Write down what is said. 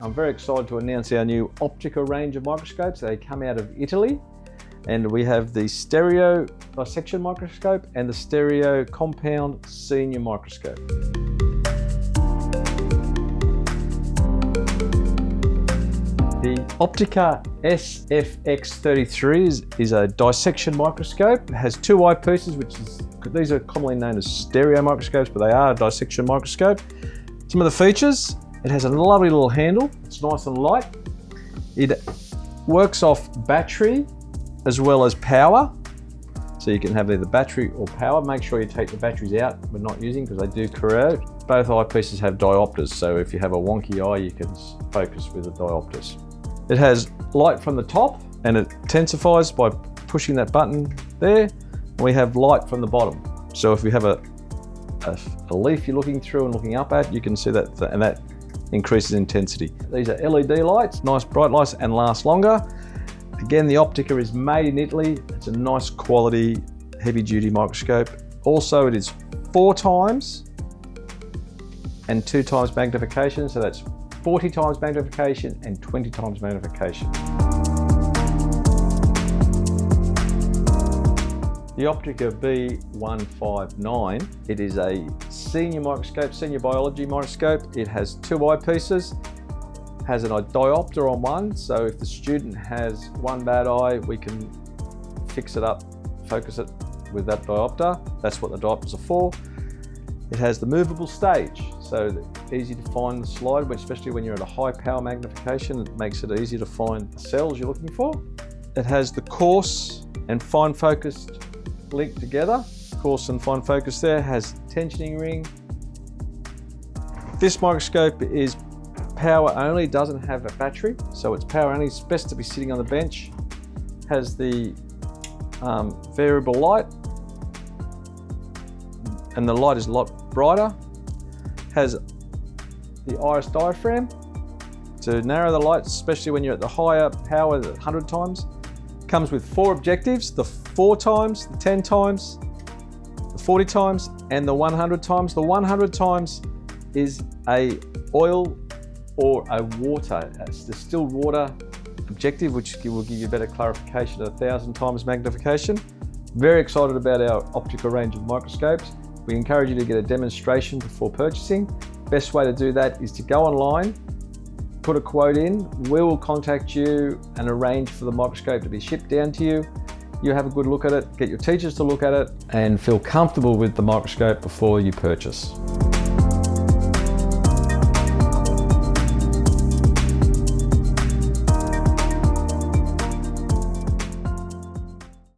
I'm very excited to announce our new Optika range of microscopes. They come out of Italy, and we have the stereo dissection microscope and the stereo compound senior microscope. The Optika SFX33 is a dissection microscope. It has two eyepieces, these are commonly known as stereo microscopes, but they are a dissection microscope. Some of the features: it has a lovely little handle. It's nice and light. It works off battery as well as power. So you can have either battery or power. Make sure you take the batteries out when not using, because they do corrode. Both eyepieces have diopters, so if you have a wonky eye, you can focus with the diopters. It has light from the top, and it intensifies by pushing that button there. And we have light from the bottom. So if we have a leaf you're looking through and looking up at, you can see that, and that increases intensity. These are LED lights, nice bright lights, and last longer. Again, the Optika is made in Italy. It's a nice quality, heavy duty microscope. Also, it is 4 times and 2 times magnification. So that's 40 times magnification and 20 times magnification. The Optika B159, it is a senior microscope, senior biology microscope. It has 2 eyepieces, has a diopter on one, so if the student has one bad eye, we can fix it up, focus it with that diopter. That's what the diopters are for. It has the movable stage, so easy to find the slide, especially when you're at a high power magnification. It makes it easy to find the cells you're looking for. It has the coarse and fine focused linked together. Coarse and fine focus there, has tensioning ring. This microscope is power only, doesn't have a battery, so it's power only. It's best to be sitting on the bench. Has the variable light, and the light is a lot brighter. Has the iris diaphragm to narrow the light, especially when you're at the higher power, the 100 times. Comes with 4 objectives: the 4 times, the 10 times, the 40 times, and the 100 times. The 100 times is a oil or a water, it's distilled water objective, which will give you better clarification at 1,000 times magnification. Very excited about our Optika range of microscopes. We encourage you to get a demonstration before purchasing. Best way to do that is to go online, put a quote in. We will contact you and arrange for the microscope to be shipped down to you. You have a good look at it, get your teachers to look at it, and feel comfortable with the microscope before you purchase.